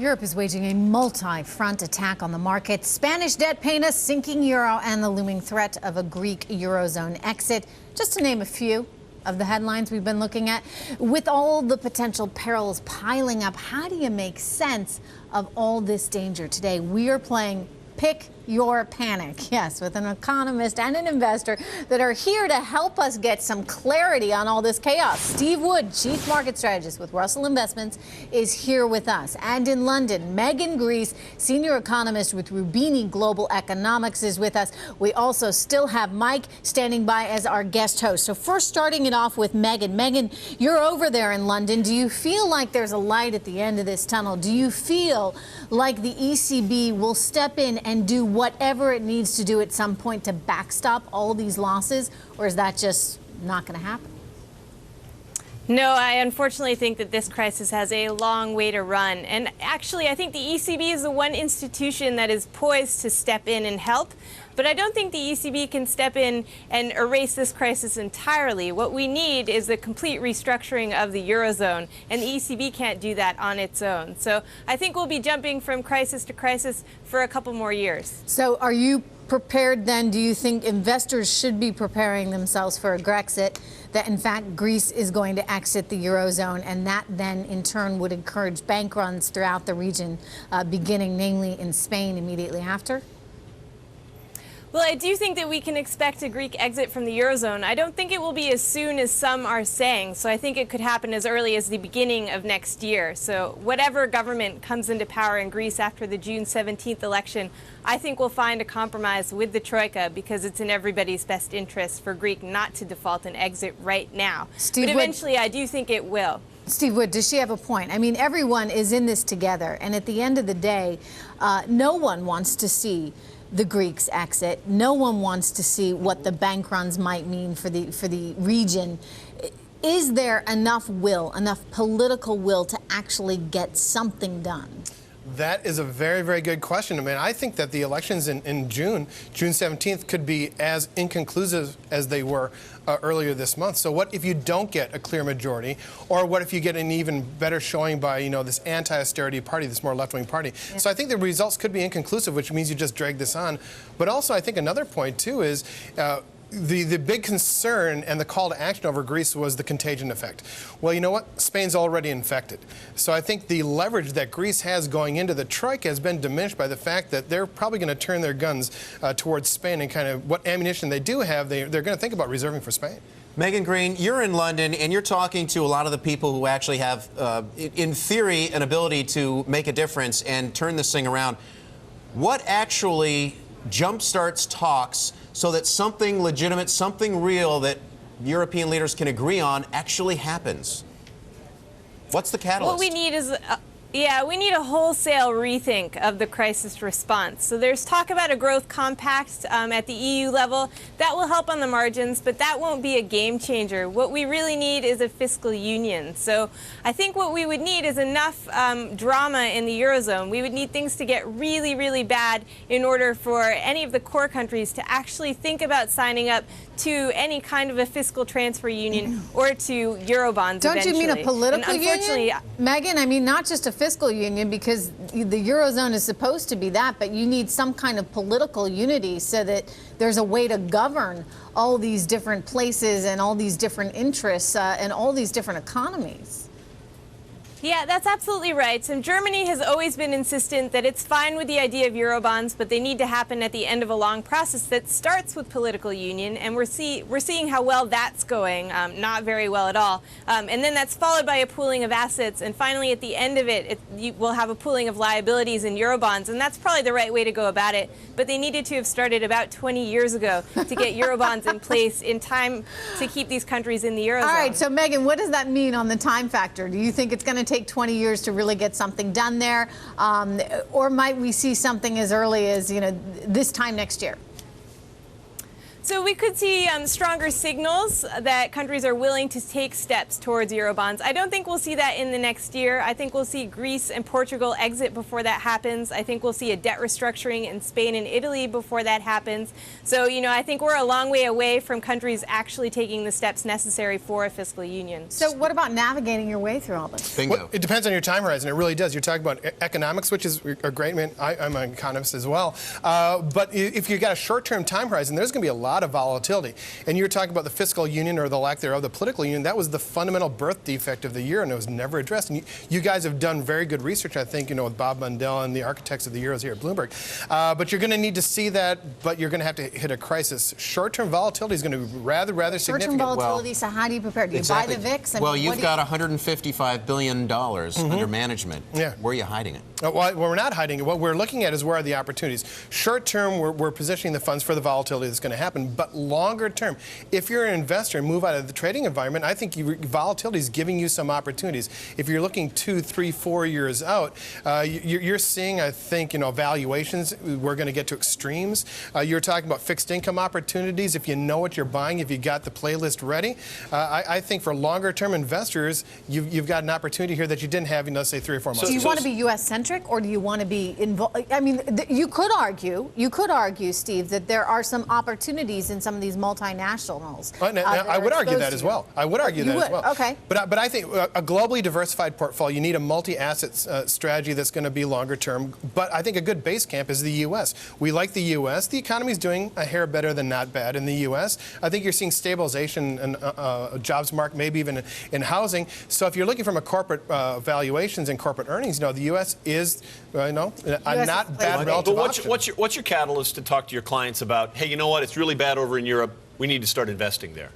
Europe is waging a multi-front attack on the market. Spanish debt pain, a sinking euro, and the looming threat of a Greek Eurozone exit, just to name a few of the headlines we've been looking at. With all the potential perils piling up, how do you make sense of all this danger today? We are playing Pick Your Panic, yes, with an economist and an investor that are here to help us get some clarity on all this chaos. Steve Wood, Chief Market Strategist with Russell Investments, is here with us. And in London, Megan Greene, Senior Economist with Roubini Global Economics, is with us. We also still have Mike standing by as our guest host. So first, starting it off with Megan. Megan, you're over there in London. Do you feel like there's a light at the end of this tunnel? Do you feel like the ECB will step in and do whatever it needs to do at some point to backstop all these losses, or is that just not going to happen? No, I unfortunately think that this crisis has a long way to run. And actually, I think the ECB is the one institution that is poised to step in and help. But I don't think the ECB can step in and erase this crisis entirely. What we need is a complete restructuring of the Eurozone, and the ECB can't do that on its own. So I think we'll be jumping from crisis to crisis for a couple more years. So are you prepared then? Do you think investors should be preparing themselves for a Grexit, that in fact Greece is going to exit the Eurozone, and that then in turn would encourage bank runs throughout the region, beginning namely in Spain immediately after? Well, I do think that we can expect a Greek exit from the Eurozone. I don't think it will be as soon as some are saying. So I think it could happen as early as the beginning of next year. So whatever government comes into power in Greece after the June 17th election, I think we'll find a compromise with the Troika, because it's in everybody's best interest for Greece not to default and exit right now. But eventually, I do think it will. Steve Wood, does she have a point? I mean, everyone is in this together. And at the end of the day, no one wants to see the Greeks exit. No one wants to see what the bank runs might mean for the region. Is there enough will, enough political will to actually get something done? That is a very, very good question. I mean, I think that the elections in June 17th, could be as inconclusive as they were earlier this month. So what if you don't get a clear majority? Or what if you get an even better showing by, this anti-austerity party, this more left-wing party? Yeah. So I think the results could be inconclusive, which means you just drag this on. But also, I think another point, too, is the big concern and the call to action over Greece was the contagion effect. Well, you know what? Spain's already infected. So I think the leverage that Greece has going into the Troika has been diminished by the fact that they're probably going to turn their guns towards Spain, and kind of what ammunition they do have, they're going to think about reserving for Spain. Megan Greene, you're in London, and you're talking to a lot of the people who actually have, in theory, an ability to make a difference and turn this thing around. What actually jumpstarts talks so that something legitimate, something real that European leaders can agree on actually happens? What's the catalyst? What we need is we need a wholesale rethink of the crisis response. So there's talk about a growth compact at the EU level. That will help on the margins, but that won't be a game changer. What we really need is a fiscal union. So I think what we would need is enough drama in the Eurozone. We would need things to get really, really bad in order for any of the core countries to actually think about signing up to any kind of a fiscal transfer union or to Eurobonds. Don't eventually. you mean a political union, Megan? I mean, not just a fiscal union, because the Eurozone is supposed to be that, but you need some kind of political unity so that there's a way to govern all these different places and all these different interests and all these different economies. Yeah, that's absolutely right. So Germany has always been insistent that it's fine with the idea of Eurobonds, but they need to happen at the end of a long process that starts with political union, and we're seeing how well that's going, not very well at all. And then that's followed by a pooling of assets, and finally at the end of it, we'll have a pooling of liabilities in Eurobonds, and that's probably the right way to go about it. But they needed to have started about 20 years ago to get Eurobonds in place in time to keep these countries in the Eurozone. All right, so Megan, what does that mean on the time factor? Do you think it's going to take 20 years to really get something done there? Or might we see something as early as, this time next year? So we could see stronger signals that countries are willing to take steps towards Eurobonds. I don't think we'll see that in the next year. I think we'll see Greece and Portugal exit before that happens. I think we'll see a debt restructuring in Spain and Italy before that happens. So, I think we're a long way away from countries actually taking the steps necessary for a fiscal union. So what about navigating your way through all this? Bingo. Well, it depends on your time horizon. It really does. You're talking about economics, which is a great. I'm an economist as well. But if you've got a short-term time horizon, there's going to be a lot of volatility. And you're talking about the fiscal union or the lack thereof, the political union. That was the fundamental birth defect of the euro, and it was never addressed. And you guys have done very good research, I think, with Bob Mundell and the architects of the euros here at Bloomberg. But you're going to need to see that, but you're going to have to hit a crisis. Short-term volatility is going to be rather significant. Short-term volatility, so how do you prepare? Do you buy the VIX? Well, you've got $155 billion under management. Yeah. Where are you hiding it? Well, we're not hiding it. What we're looking at is where are the opportunities. Short term, we're positioning the funds for the volatility that's going to happen. But longer term, if you're an investor and move out of the trading environment, I think volatility is giving you some opportunities. If you're looking 2, 3, 4 years out, you're seeing, I think, valuations. We're going to get to extremes. You're talking about fixed income opportunities. If you know what you're buying, if you got the playlist ready, I think for longer term investors, you've got an opportunity here that you didn't have, let's say 3 or 4 months. Do you want to be U.S. centric, or do you want to be involved? I mean, you could argue, Steve, that there are some opportunities in some of these multinationals. I would argue that as well. I would argue that as well. Okay. But I think a globally diversified portfolio, you need a multi-asset strategy that's going to be longer term. But I think a good base camp is the U.S. We like the U.S. The economy is doing a hair better than not bad in the U.S. I think you're seeing stabilization in jobs market, maybe even in housing. So if you're looking from a corporate valuations and corporate earnings, the U.S. is, a not bad relative But option. what's your catalyst to talk to your clients about, hey, you know what, it's really bad over in Europe, we need to start investing there?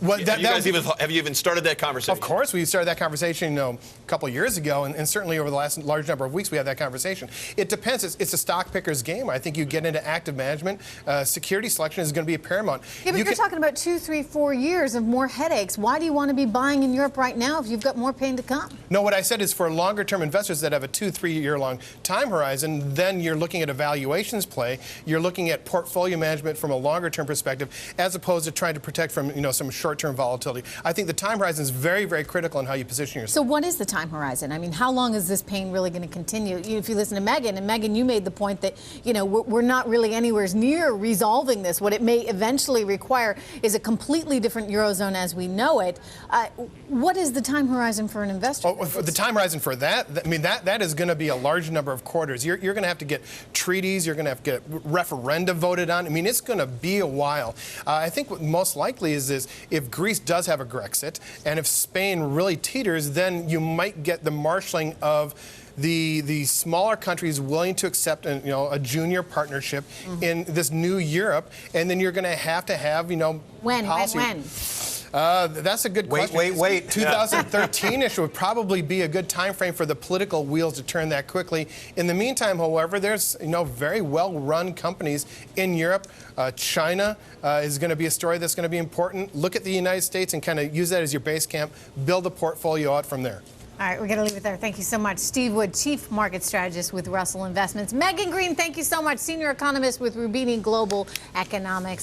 Well, have you even started that conversation? Of course, we started that conversation, a couple of years ago, and certainly over the last large number of weeks, we had that conversation. It depends. It's a stock picker's game. I think you get into active management. Security selection is going to be paramount. Yeah, but you're talking about 2, 3, 4 years of more headaches. Why do you want to be buying in Europe right now if you've got more pain to come? No, what I said is for longer-term investors that have a 2, 3 year long time horizon, then you're looking at a valuations play. You're looking at portfolio management from a longer-term perspective, as opposed to trying to protect from some short-term volatility. I think the time horizon is very, very critical in how you position yourself. So what is the time horizon? I mean, how long is this pain really going to continue? If you listen to Megan, and Megan, you made the point that, we're not really anywhere near resolving this. What it may eventually require is a completely different Eurozone as we know it. What is the time horizon for an investor? The time horizon for that is going to be a large number of quarters. You're going to have to get treaties. You're going to have to get referenda voted on. It's going to be a while. I think what most likely is if Greece does have a Grexit, and if Spain really teeters, then you might get the marshalling of the smaller countries willing to accept a junior partnership in this new Europe, and then you're going to have policy. When? That's a good question. Wait. 2013-ish would probably be a good time frame for the political wheels to turn that quickly. In the meantime, however, there's very well-run companies in Europe. China is going to be a story that's going to be important. Look at the United States and kind of use that as your base camp. Build a portfolio out from there. All right, we're going to leave it there. Thank you so much. Steve Wood, Chief Market Strategist with Russell Investments. Megan Greene, thank you so much. Senior Economist with Roubini Global Economics.